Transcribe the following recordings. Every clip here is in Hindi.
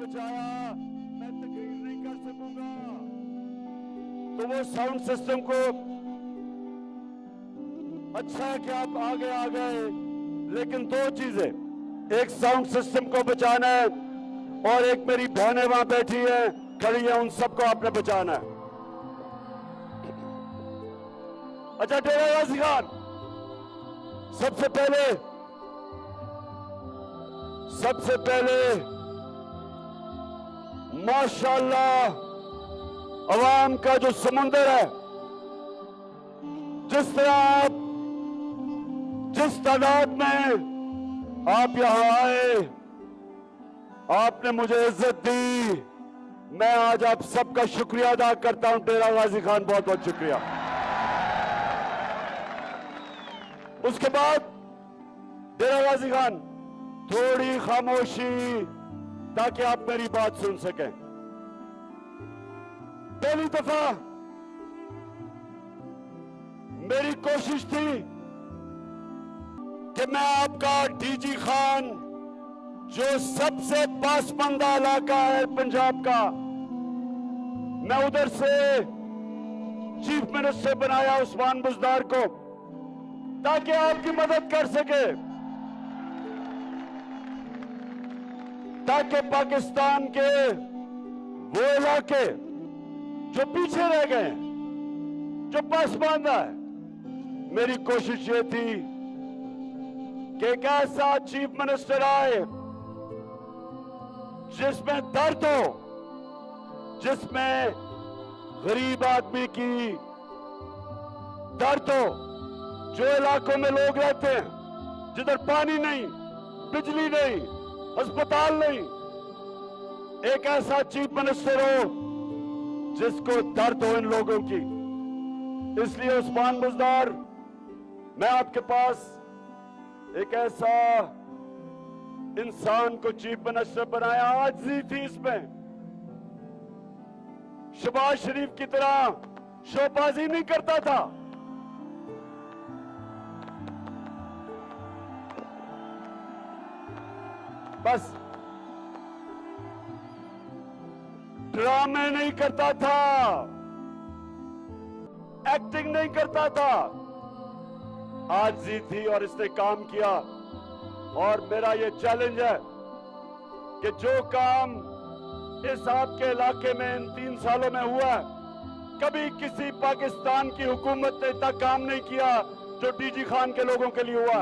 बचाया, मैं तकरीर नहीं कर सकूंगा। तो वो साउंड सिस्टम को अच्छा है कि आप आगे आ गए, लेकिन दो चीजें, एक साउंड सिस्टम को बचाना है और एक मेरी बहनें वहां बैठी है, खड़ी है, उन सबको आपने बचाना है। अच्छा डेरा गाजी खान, सबसे पहले माशाअल्लाह अवाम का जो समुंदर है, जिस तरह आप जिस तादाद में आप यहां आए, आपने मुझे इज्जत दी, मैं आज आप सबका शुक्रिया अदा करता हूं। डेरा गाजी खान बहुत बहुत शुक्रिया। उसके बाद डेरा गाजी खान थोड़ी खामोशी, ताकि आप मेरी बात सुन सकें। पहली दफा मेरी कोशिश थी कि मैं आपका डीजी खान, जो सबसे पासमानदा इलाका है पंजाब का, मैं उधर से चीफ मिनिस्टर बनाया उस्मान बुज़दार को, ताकि आपकी मदद कर सके, ताकि पाकिस्तान के वो इलाके जो पीछे रह गए, जो पासमानदा है, मेरी कोशिश ये थी कि एक ऐसा चीफ मिनिस्टर आए जिसमें दर्द हो, जिसमें गरीब आदमी की दर्द हो, जो इलाकों में लोग रहते हैं जिधर पानी नहीं, बिजली नहीं, अस्पताल नहीं, एक ऐसा चीफ मिनिस्टर हो जिसको दर्द हो इन लोगों की। इसलिए उस्मान बुज़दार, मैं आपके पास एक ऐसा इंसान को चीफ मिनिस्टर बनाया। आजिज़ी थी इसमें, शहबाज शरीफ की तरह शोबाजी नहीं करता था, बस ड्रामे नहीं करता था, एक्टिंग नहीं करता था, आजिज़ी थी और इसने काम किया। और मेरा ये चैलेंज है कि जो काम इस आपके इलाके में इन 3 सालों में हुआ, कभी किसी पाकिस्तान की हुकूमत ने इतना काम नहीं किया जो डीजी खान के लोगों के लिए हुआ।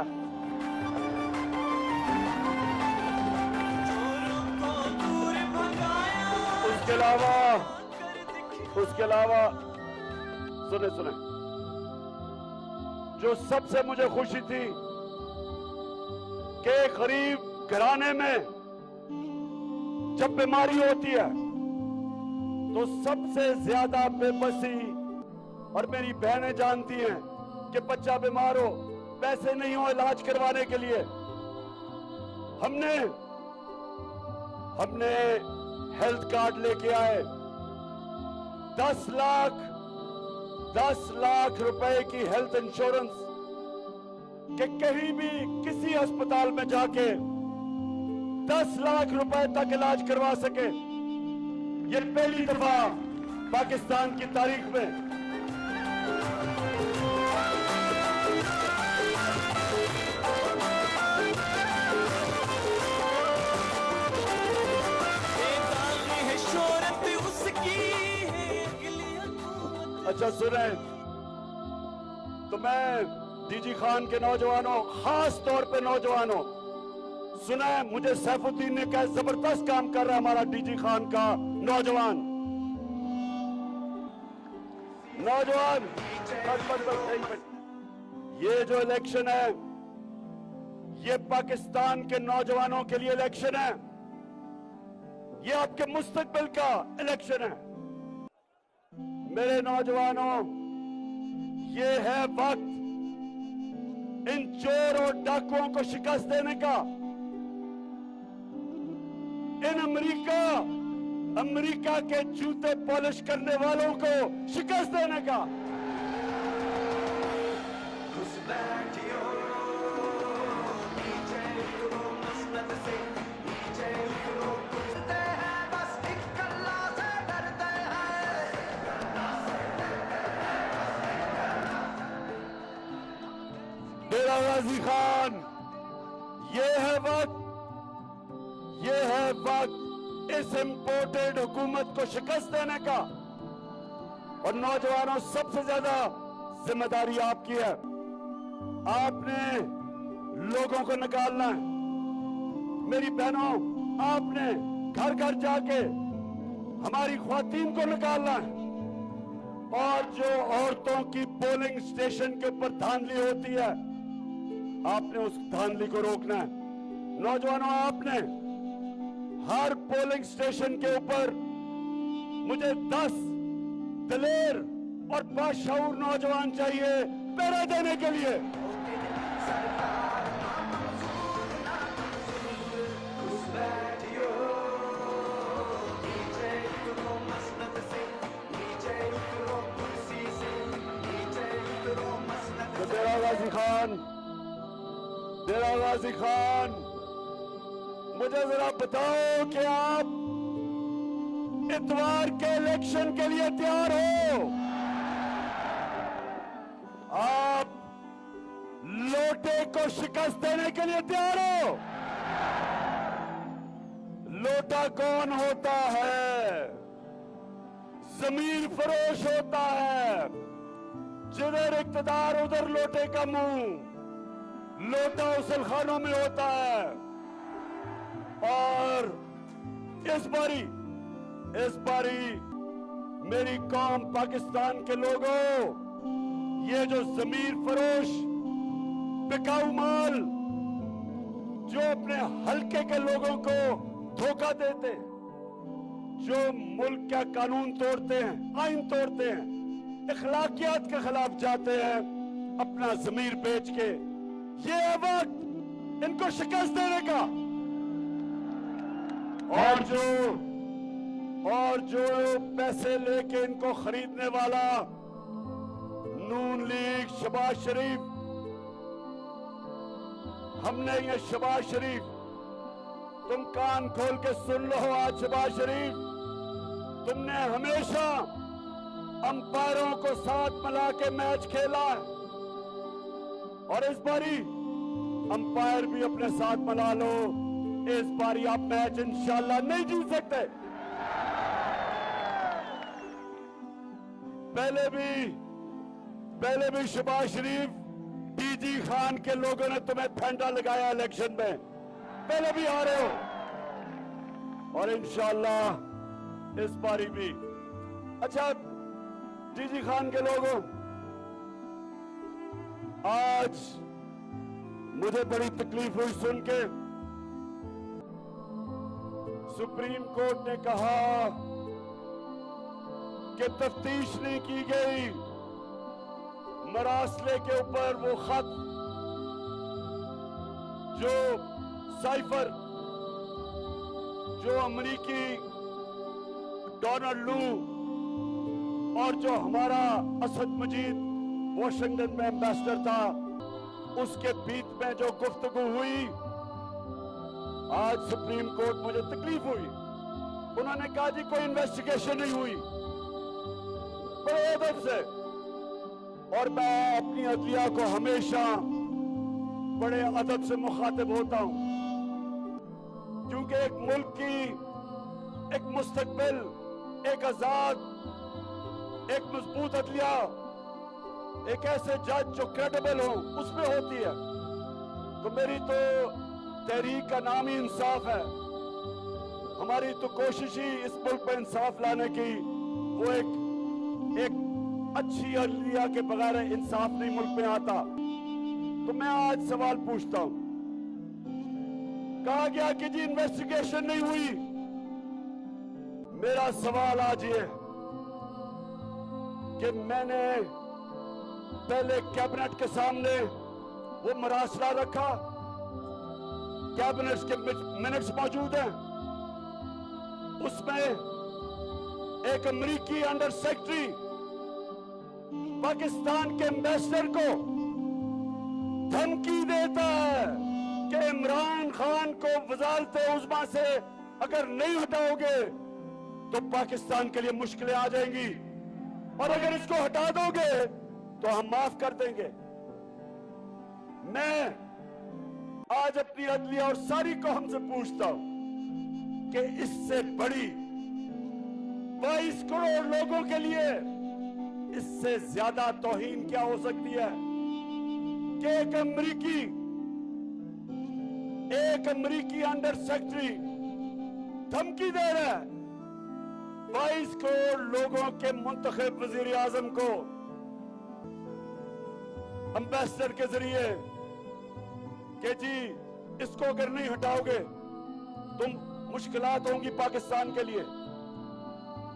उसके अलावा सुने, जो सबसे मुझे खुशी थी कि गरीब घराने में जब बीमारी होती है तो सबसे ज्यादा बेबसी, और मेरी बहनें जानती हैं कि बच्चा बीमार हो, पैसे नहीं हो इलाज करवाने के लिए, हमने हेल्थ कार्ड लेके आए, 10 लाख रुपए की हेल्थ इंश्योरेंस, कि कहीं भी किसी अस्पताल में जाके 10 लाख रुपए तक इलाज करवा सके। ये पहली दफा पाकिस्तान की तारीख में। अच्छा सुने, तो मैं डीजी खान के नौजवानों, खास तौर पे नौजवानों, सुना है मुझे सैफुद्दीन ने कहा जबरदस्त काम कर रहा है हमारा डीजी खान का नौजवान। ये जो इलेक्शन है, ये पाकिस्तान के नौजवानों के लिए इलेक्शन है, ये आपके मुस्तकबिल का इलेक्शन है। मेरे नौजवानों, ये है वक्त इन चोर और डाकुओं को शिकस्त देने का, इन अमेरिका के जूते पॉलिश करने वालों को शिकस्त देने का। गाजी खान, ये है वक्त इस इंपोर्टेड हुकूमत को शिकस्त देने का। और नौजवानों, सबसे ज्यादा जिम्मेदारी आपकी है। आपने लोगों को निकालना है। मेरी बहनों, आपने घर घर जाके हमारी ख्वातीन को निकालना है। और जो औरतों की पोलिंग स्टेशन के ऊपर धांधली होती है, आपने उस धांधली को रोकना है। नौजवानों, आपने हर पोलिंग स्टेशन के ऊपर मुझे 10 दिलेर और बाशऊर नौजवान चाहिए पहरा देने के लिए। डेरा गाजी खान, मुझे जरा बताओ कि आप इतवार के इलेक्शन के लिए तैयार हो? आप लोटे को शिकस्त देने के लिए तैयार हो? लोटा कौन होता है? जमीन फरोश होता है। जिधर इक्तदार उधर लोटे का मुंह। लोटा उसल खानों में होता है। और इस बारी मेरी कौम पाकिस्तान के लोगों, ये जो जमीर फरोश बिकाऊ माल जो अपने हल्के के लोगों को धोखा देते, जो मुल्क का कानून तोड़ते हैं, आइन तोड़ते हैं, इखलाकियात के खिलाफ जाते हैं अपना जमीर बेच के, ये है वक्त इनको शिकस्त देने का। और जो पैसे लेके इनको खरीदने वाला नून लीग, शहबाज शरीफ, हमने ये शहबाज शरीफ, तुम कान खोल के सुन लो। आज शहबाज शरीफ, तुमने हमेशा अंपायरों को साथ मिला के मैच खेला है और इस बारी अंपायर भी अपने साथ मिला लो। इस बारी आप मैच इंशाल्लाह नहीं जीत सकते। पहले भी शहबाज शरीफ, डीजी खान के लोगों ने तुम्हें फेंटा लगाया इलेक्शन में, पहले भी आ रहे हो और इंशाल्लाह इस बारी भी। अच्छा डीजी खान के लोगों, आज मुझे बड़ी तकलीफ हुई सुन के, सुप्रीम कोर्ट ने कहा कि तफ्तीश नहीं की गई मरासले के ऊपर। वो खत जो साइफर, जो अमरीकी डोनाल्ड लू और जो हमारा असद मजीद वॉशिंगटन में एम्बेसडर था, उसके बीच में जो गुफ्तगू हुई, आज सुप्रीम कोर्ट मुझे तकलीफ हुई। उन्होंने कहा जी कोई इन्वेस्टिगेशन नहीं हुई, बड़े अदब से। और मैं अपनी अदलिया को हमेशा बड़े अदब से मुखातिब होता हूं, क्योंकि एक मुल्क की एक मुस्तकबिल, एक आजाद, एक मजबूत अदलिया, एक ऐसे जज जो क्रेडिबल हो, उसमें होती है। तो मेरी तो तहरीक का नाम ही इंसाफ है। हमारी तो कोशिश ही इस मुल्क में इंसाफ लाने की, वो एक अच्छी अदलिया के बगैर इंसाफ नहीं मुल्क में आता। तो मैं आज सवाल पूछता हूं, कहा गया कि जी इन्वेस्टिगेशन नहीं हुई। मेरा सवाल आज ये कि मैंने पहले कैबिनेट के सामने वो मरासला रखा, कैबिनेट के मिनट्स मौजूद हैं, उसमें एक अमेरिकी अंडर सेक्रेटरी पाकिस्तान के एम्बेसडर को धमकी देता है कि इमरान खान को वज़ारत-ए-उज़्मा से अगर नहीं हटाओगे तो पाकिस्तान के लिए मुश्किलें आ जाएंगी, और अगर इसको हटा दोगे तो हम माफ कर देंगे। मैं आज अपनी अदलिया और सारी कौम से पूछता हूं कि इससे बड़ी 22 करोड़ लोगों के लिए इससे ज्यादा तौहीन क्या हो सकती है कि एक अमरीकी अंडर सेक्रेटरी धमकी दे रहा है 22 करोड़ लोगों के मुंतखब वजीर आजम को एम्बेसडर के जरिए कि जी इसको अगर नहीं हटाओगे तुम मुश्किलात होंगी पाकिस्तान के लिए।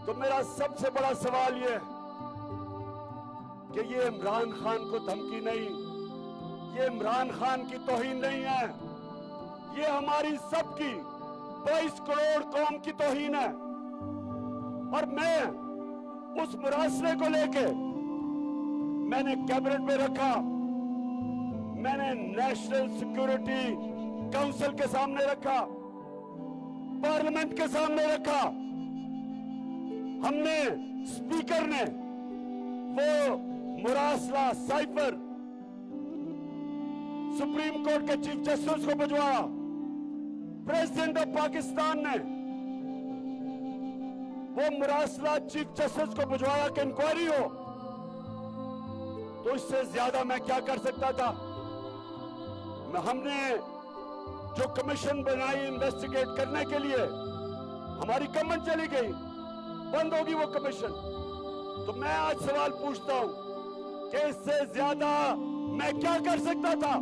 तो मेरा सबसे बड़ा सवाल यह है कि ये इमरान खान को धमकी नहीं, ये इमरान खान की तौहीन नहीं है, ये हमारी सबकी 22 करोड़ कौम की तौहीन है। और मैं उस मुरासले को लेके मैंने कैबिनेट में रखा, मैंने नेशनल सिक्योरिटी काउंसिल के सामने रखा, पार्लियामेंट के सामने रखा। हमने स्पीकर ने वो मुरासला साइफर सुप्रीम कोर्ट के चीफ जस्टिस को भिजवाया, प्रेसिडेंट ऑफ पाकिस्तान ने वो मुरासला चीफ जस्टिस को भिजवाया कि इंक्वायरी हो। तो इससे ज्यादा मैं क्या कर सकता था? हमने जो कमीशन बनाई इन्वेस्टिगेट करने के लिए, हमारी गवर्नमेंट चली गई, बंद होगी वो कमीशन। तो मैं आज सवाल पूछता हूं कि इससे ज्यादा मैं क्या कर सकता था?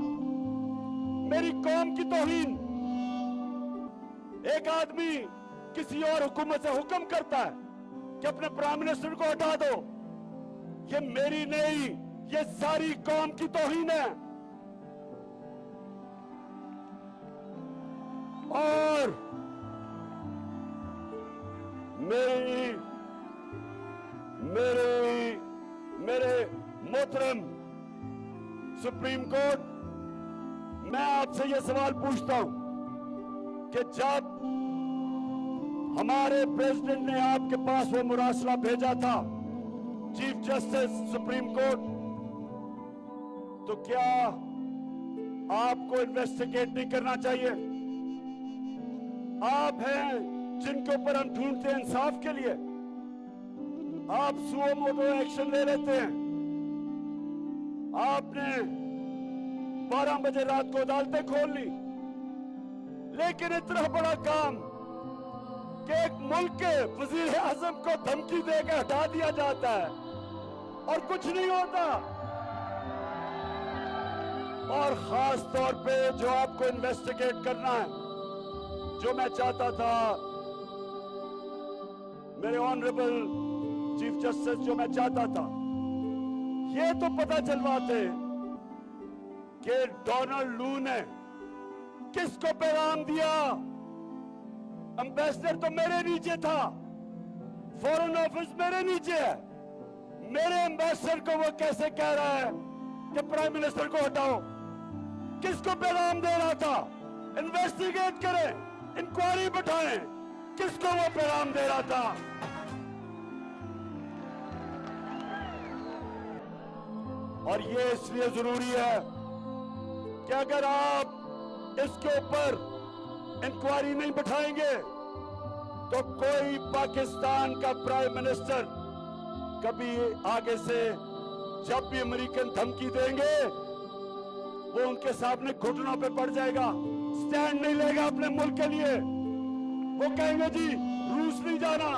मेरी कौम की तौहीन। एक आदमी किसी और हुकूमत से हुक्म करता है कि अपने प्राइम मिनिस्टर को हटा दो, ये मेरी नहीं, ये सारी कौम की तौहीन है। और मेरे मोहतरम सुप्रीम कोर्ट, मैं आपसे यह सवाल पूछता हूं कि जब हमारे प्रेसिडेंट ने आपके पास वो मुरासला भेजा था चीफ जस्टिस सुप्रीम कोर्ट, तो क्या आपको इन्वेस्टिगेट नहीं करना चाहिए? आप हैं जिनके ऊपर हम ढूंढते हैं इंसाफ के लिए, आप सुओ मोटो एक्शन ले लेते हैं। आपने 12 बजे रात को अदालतें खोल ली, लेकिन इतना बड़ा काम कि एक मुल्क के वजीर आजम को धमकी देकर हटा दिया जाता है और कुछ नहीं होता। और खास तौर पे जो आपको इन्वेस्टिगेट करना है, जो मैं चाहता था, मेरे ऑनरेबल चीफ जस्टिस, जो मैं चाहता था, ये तो पता चलवाते कि डोनाल्ड लू ने किसको पैगाम दिया। एम्बेसडर तो मेरे नीचे था, फॉरेन ऑफिस मेरे नीचे है, मेरे एम्बेसडर को वो कैसे कह रहा है कि प्राइम मिनिस्टर को हटाओ? किसको पैगाम दे रहा था? इन्वेस्टिगेट करें, इंक्वायरी बैठाएं, किसको वो पैगाम दे रहा था? और ये इसलिए जरूरी है कि अगर आप इसके ऊपर इंक्वायरी नहीं बैठाएंगे तो कोई पाकिस्तान का प्राइम मिनिस्टर कभी आगे से जब भी अमेरिकन धमकी देंगे वो उनके सामने घुटनों पे पड़ जाएगा, स्टैंड नहीं लेगा अपने मुल्क के लिए। वो कहेंगे जी रूस नहीं जाना,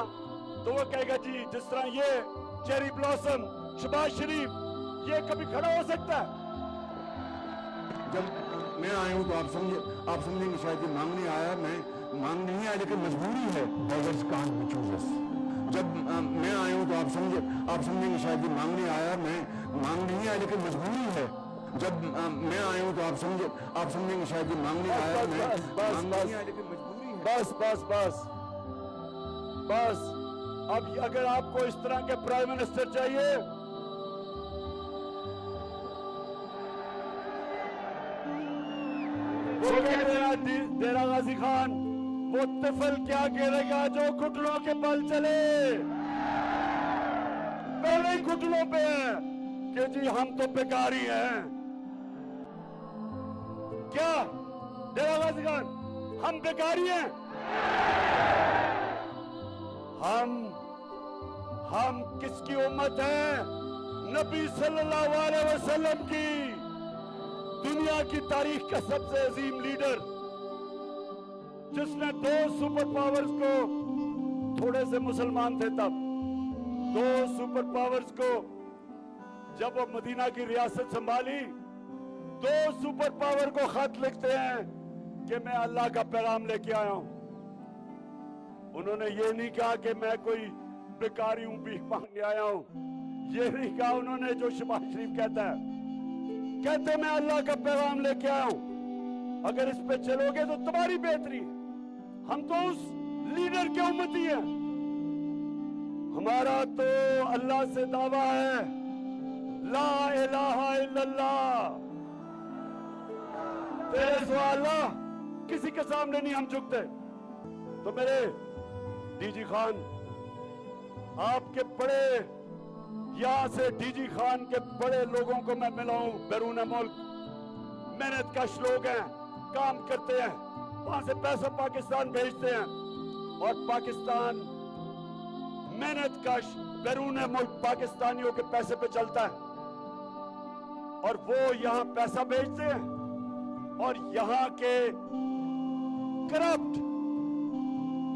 तो वो कहेगा जी जिस तरह ये चेरी ब्लॉसम शहबाज शरीफ, ये कभी खड़ा हो सकता है? जब मैं आया हूँ तो आप समझेंगे शायद ये मांग नहीं आया, मैं मांग नहीं आया, लेकिन मजबूरी है। beggars can't be choosers। जब मैं आया हूँ तो आप समझेंगे शायद ये मांग नहीं आया, मैं मांग नहीं आया, लेकिन मजबूरी है। जब मैं आया हूँ तो आप समझेंगे शायद ये मांग नहीं आया, मैं मांग नहीं आया, लेकिन मजबूरी है। बस अब अगर आपको इस तरह के प्राइम मिनिस्टर चाहिए, वो कहते हैं डेरा गाजी खान, वो तिफल क्या गिरेगा जो घुटनों के बल चले। पहले ही घुटनों पे है कि जी हम तो बेकारी हैं। क्या डेरा गाजी खान हम बेकारी हैं? हम किसकी उम्मत है? नबी सल्लल्लाहु अलैहि वसल्लम की, दुनिया की तारीख का सबसे अजीम लीडर, जिसने 2 सुपर पावर्स को, थोड़े से मुसलमान थे तब, 2 सुपर पावर्स को जब वो मदीना की रियासत संभाली, 2 सुपर पावर को खत लिखते हैं कि मैं अल्लाह का पैगाम लेके आया हूं। उन्होंने ये नहीं कहा कि मैं कोई भिखारी हूं, भीख मांगने आया हूं। ये नहीं कहा उन्होंने जो शहबाज शरीफ कहता है। कहते मैं अल्लाह का पैगाम लेके आया हूं, अगर इस पे चलोगे तो तुम्हारी बेहतरी। हम तो उस लीडर के उम्मती हैं। हमारा तो अल्लाह से दावा है, ला इलाहा इल्लल्लाह, तेरे सिवा अल्लाह किसी के सामने नहीं हम झुकते। तो मेरे डीजी खान, आपके बड़े, यहां से डीजी खान के बड़े लोगों को मैं मिला हूं बैरून मुल्क, मेहनत कश लोग हैं, काम करते हैं, वहां से पैसा पाकिस्तान भेजते हैं और पाकिस्तान मेहनत कश बैरून मुल्क पाकिस्तानियों के पैसे पे चलता है और वो यहां पैसा भेजते हैं और यहां के करप्ट,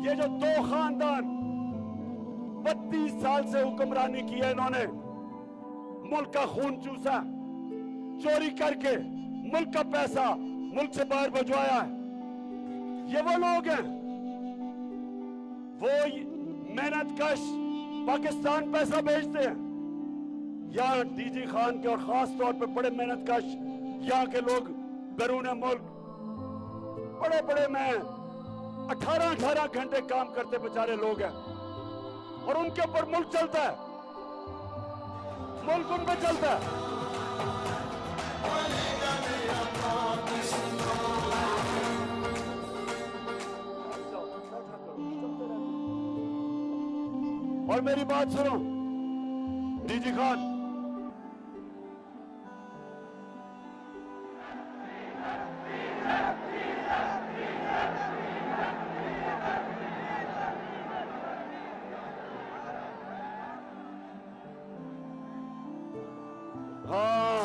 ये जो 2 खानदान 32 साल से हुक्मरानी की है, इन्होंने मुल्क का खून चूसा, चोरी करके मुल्क का पैसा मुल्क से बाहर भिजवाया है। ये वो लोग हैं, वो मेहनत कश पाकिस्तान पैसा भेजते हैं। यहाँ डीजी खान के और खास तौर पे बड़े मेहनत कश यहाँ के लोग बैरून मुल्क बड़े बड़े में 18-18 घंटे काम करते बेचारे लोग हैं और उनके ऊपर मुल्क चलता है, मुल्क उन पे चलता है। और मेरी बात सुनो डीजी खान, हाँ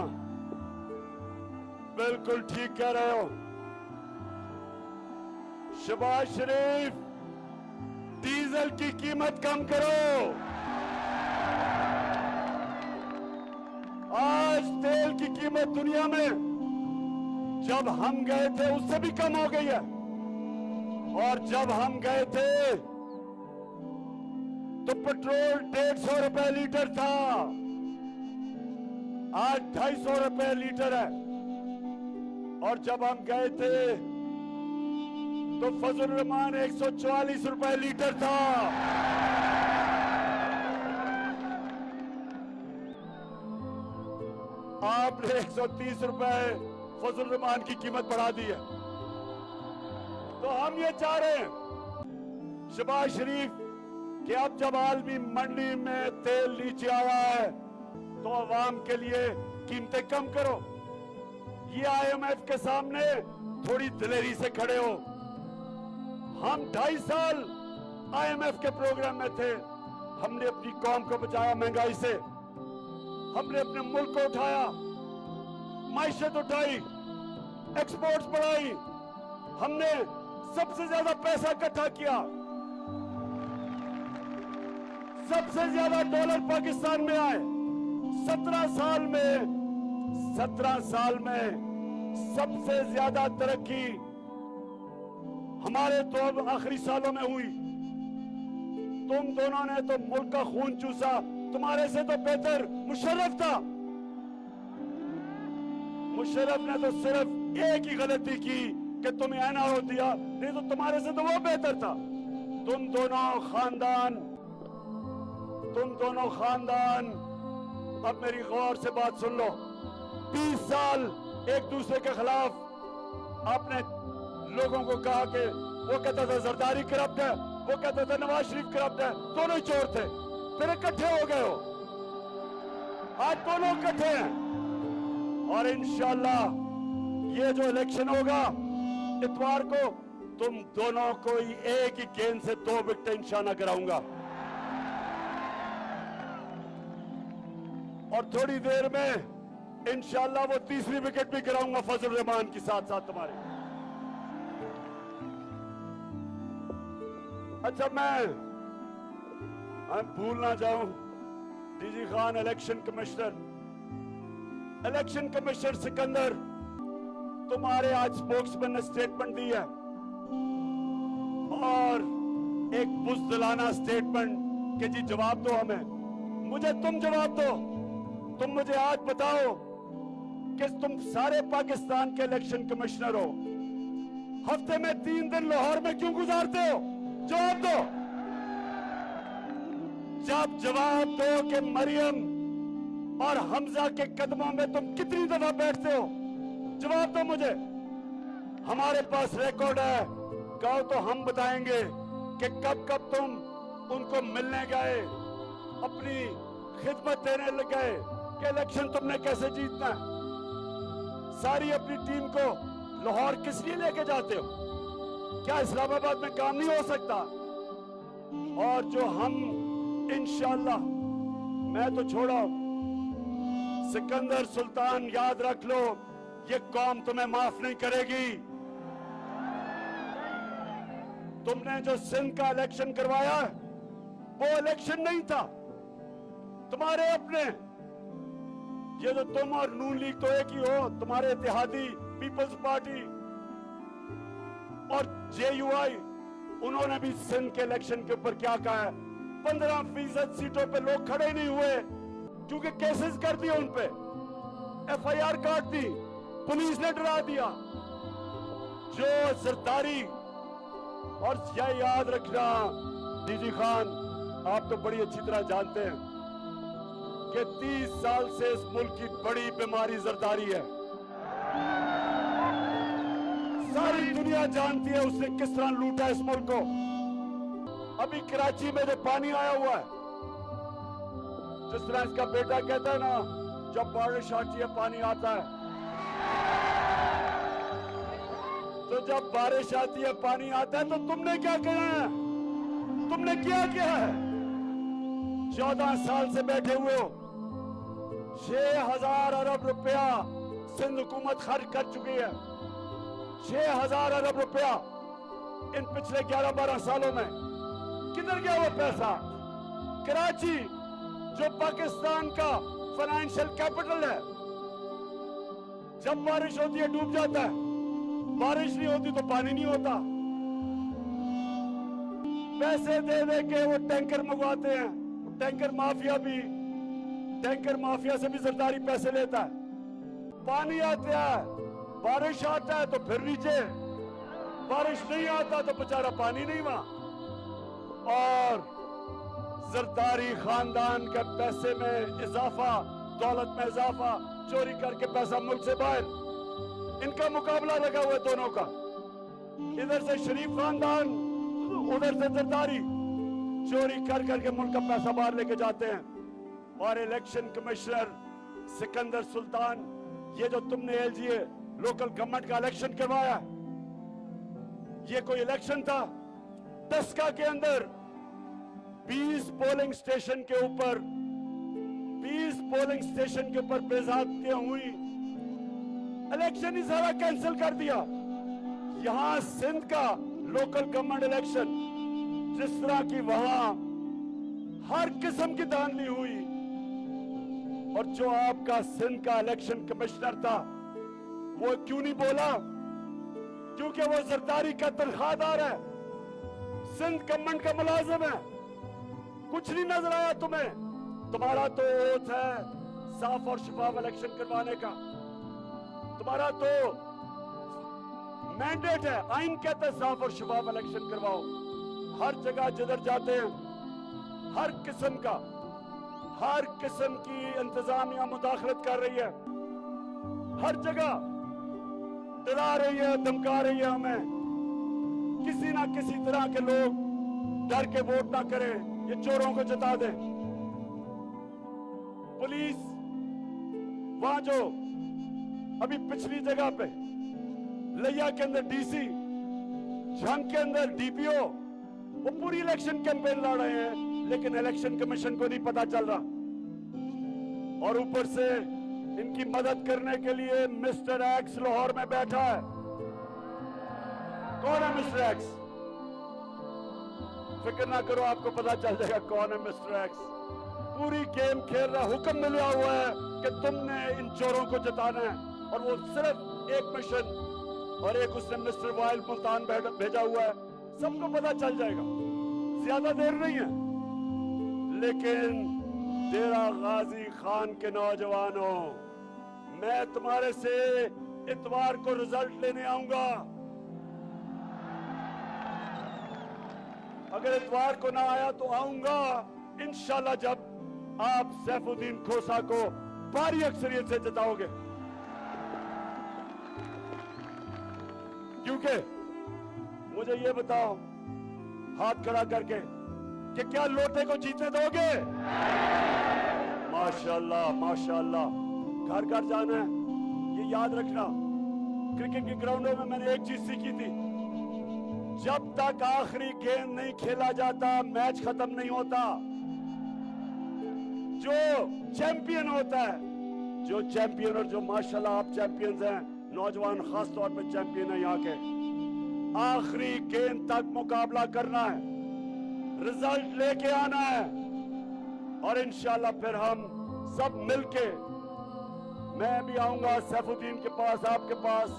बिल्कुल ठीक कह रहे हो शहबाज शरीफ, डीजल की कीमत कम करो। आज तेल की कीमत दुनिया में जब हम गए थे उससे भी कम हो गई है और जब हम गए थे तो पेट्रोल 150 रुपए लीटर था, आज 250 रुपए लीटर है और जब हम गए थे तो फजल रहमान 144 रुपए लीटर था। आपने 130 रुपए फजल रहमान की कीमत बढ़ा दी है। तो हम ये चाह रहे हैं शहबाज शरीफ कि अब जब आलमी मंडी में तेल नीचे आया है तो आवाम के लिए कीमतें कम करो। ये IMF के सामने थोड़ी दिलेरी से खड़े हो। हम 2.5 साल IMF के प्रोग्राम में थे, हमने अपनी कौम को बचाया महंगाई से, हमने अपने मुल्क को उठाया, माइशत उठाई, एक्सपोर्ट्स बढ़ाई, हमने सबसे ज्यादा पैसा इकट्ठा किया, सबसे ज्यादा डॉलर पाकिस्तान में आए। 17 साल में सबसे ज्यादा तरक्की हमारे तो आखिरी सालों में हुई। तुम दोनों ने तो मुल्क का खून चूसा, तुम्हारे से तो बेहतर मुशर्रफ था। मुशर्रफ ने तो सिर्फ एक ही गलती की कि तुम्हें एनआरओ दिया, नहीं तो तुम्हारे से तो वो बेहतर था। तुम दोनों खानदान अब मेरी गौर से बात सुन लो। 20 साल एक दूसरे के खिलाफ आपने लोगों को कहा कि वो कहता था जरदारी करप्ट है, वो कहता था नवाज शरीफ करप्ट है, दोनों ही चोर थे। फिर इकट्ठे हो गए हो, आज दोनों इकट्ठे हैं और इंशाल्लाह ये जो इलेक्शन होगा इतवार को, तुम दोनों को ही एक ही गेंद से 2 विकेट निशाना कराऊंगा। और थोड़ी देर में इंशाल्लाह वो तीसरी विकेट भी गिराऊंगा फजल रहमान के साथ साथ तुम्हारे। अच्छा, मैं भूल ना जाऊं, DG Khan election commissioner Sikandar, तुम्हारे आज स्पोक्समैन ने स्टेटमेंट दी है और एक बुज़दिलाना स्टेटमेंट कि जी जवाब दो हमें। मुझे तुम जवाब दो। तुम मुझे आज बताओ कि तुम सारे पाकिस्तान के इलेक्शन कमिश्नर हो, हफ्ते में 3 दिन लाहौर में क्यों गुजारते हो? जवाब दो। जब जवाब दो कि मरियम और हमजा के कदमों में तुम कितनी दफा बैठते हो, जवाब दो मुझे। हमारे पास रिकॉर्ड है, कहो तो हम बताएंगे कि कब कब तुम उनको मिलने गए, अपनी खिदमत देने लग गए कि इलेक्शन तुमने कैसे जीतना है। सारी अपनी टीम को लाहौर किस लिए लेके जाते हो? क्या इस्लामाबाद में काम नहीं हो सकता? और जो हम इंशाल्लाह, मैं तो छोड़ो, सिकंदर सुल्तान याद रख लो, ये कौम तुम्हें माफ नहीं करेगी। तुमने जो सिंध का इलेक्शन करवाया वो इलेक्शन नहीं था, तुम्हारे अपने। ये जो तुम और नून लीग तो एक ही हो, तुम्हारे इत्तेहादी पीपल्स पार्टी और जेयूआई, उन्होंने भी सिंध के इलेक्शन के ऊपर क्या कहा है? 15% सीटों पे लोग खड़े नहीं हुए क्योंकि केसेस कर दिए, उन पे एफआईआर काट दी, पुलिस ने डरा दिया। जो जरदारी, और यह याद रखना डीजी खान, आप तो बड़ी अच्छी तरह जानते हैं कि 30 साल से इस मुल्क की बड़ी बीमारी जरदारी है। सारी दुनिया जानती है उसने किस तरह लूटा इस मुल्क को। अभी कराची में जो पानी आया हुआ है, जिस तरह इसका बेटा कहता है ना, जब बारिश आती है पानी आता है, तो जब बारिश आती है पानी आता है, तो तुमने क्या किया है? तुमने क्या किया है? 14 साल से बैठे हुए हो। 6,000 अरब रुपया सिंध हुकूमत खर्च कर चुकी है। 6,000 अरब रुपया इन पिछले 11-12 सालों में। किधर गया वो पैसा? कराची जो पाकिस्तान का फाइनेंशियल कैपिटल है, जब बारिश होती है डूब जाता है, बारिश नहीं होती तो पानी नहीं होता। पैसे दे दे के वो टैंकर मंगवाते हैं। टैंकर माफिया से भी जरदारी पैसे लेता है। पानी आता है, बारिश आता है तो फिर नीचे, बारिश नहीं आता तो बेचारा पानी नहीं वहां। और जरदारी खानदान के पैसे में इजाफा, दौलत में इजाफा, चोरी करके पैसा मुल्क से बाहर। इनका मुकाबला लगा हुआ है दोनों का, इधर से शरीफ खानदान, उधर से जरदारी, चोरी कर करके मुल्क का पैसा बाहर लेके जाते हैं। और इलेक्शन कमिश्नर सिकंदर सुल्तान, ये जो तुमने एलजीए लोकल गवर्नमेंट का इलेक्शन करवाया, ये कोई इलेक्शन था? टस्का के अंदर 20 पोलिंग स्टेशन के ऊपर बेज़ाब्तियां हुई, इलेक्शन ही सारा कैंसिल कर दिया। यहां सिंध का लोकल गवर्नमेंट इलेक्शन, जिस तरह की वहां हर किस्म की धांधली हुई, और जो आपका सिंध का इलेक्शन कमिश्नर था वो क्यों नहीं बोला? क्योंकि वो जरदारी का तनख्वाहदार है, सिंध गवर्नमेंट का मुलाजिम है। कुछ नहीं नजर आया तुम्हें? तुम्हारा तो ओथ है साफ और शफाफ इलेक्शन करवाने का, तुम्हारा तो मैंडेट है, आइन कहता है साफ और शफाफ इलेक्शन करवाओ। हर जगह जिधर जाते हैं, हर किस्म की इंतजामिया मुदाखलत कर रही है, हर जगह डरा रही है, धमका रही है हमें। किसी ना किसी तरह के लोग डर के वोट ना करें, ये चोरों को जता दें। पुलिस वहां जो अभी पिछली जगह पे लिया के अंदर डीसी, झंग के अंदर डीपीओ, वो पूरी इलेक्शन कैंपेन लड़ रहे हैं, लेकिन इलेक्शन कमीशन को नहीं पता चल रहा। और ऊपर से इनकी मदद करने के लिए मिस्टर एक्स लाहौर में बैठा है। कौन है मिस्टर एक्स? फिक्र ना करो, आपको पता चल जाएगा कौन है मिस्टर एक्स। पूरी गेम खेल रहा, हुक्म मिला हुआ है कि तुमने इन चोरों को जिताना है, और वो सिर्फ एक मिशन, और एक उसने मिस्टर वाइल मुल्तान भेजा हुआ है। सबको पता चल जाएगा, ज्यादा देर नहीं है। लेकिन डेरा गाजी खान के नौजवानों, मैं तुम्हारे से इतवार को रिजल्ट लेने आऊंगा। अगर इतवार को ना आया तो आऊंगा इंशाल्लाह, जब आप सैफुद्दीन खोसा को भारी अक्सरियत से जिताओगे। क्योंकि मुझे ये बताओ हाथ खड़ा करके कि क्या लोटे को जीतने दोगे? माशाल्लाह माशाल्लाह। घर घर जाना है, ये याद रखना। क्रिकेट के ग्राउंडों में मैंने एक चीज सीखी थी, जब तक आखिरी गेंद नहीं खेला जाता मैच खत्म नहीं होता। जो चैंपियन होता है, जो चैंपियन, और जो माशाल्लाह आप चैंपियंस हैं, नौजवान खास तौर पे चैंपियन है यहाँ के, आखिरी गेंद तक मुकाबला करना है, रिजल्ट लेके आना है, और इंशाल्लाह फिर हम सब मिलके, मैं भी आऊंगा सैफुद्दीन के पास, आपके पास,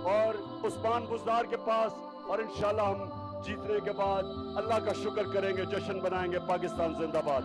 और उस्मान बुज़दार के पास, और इंशाल्लाह हम जीतने के बाद अल्लाह का शुक्र करेंगे, जश्न बनाएंगे। पाकिस्तान जिंदाबाद।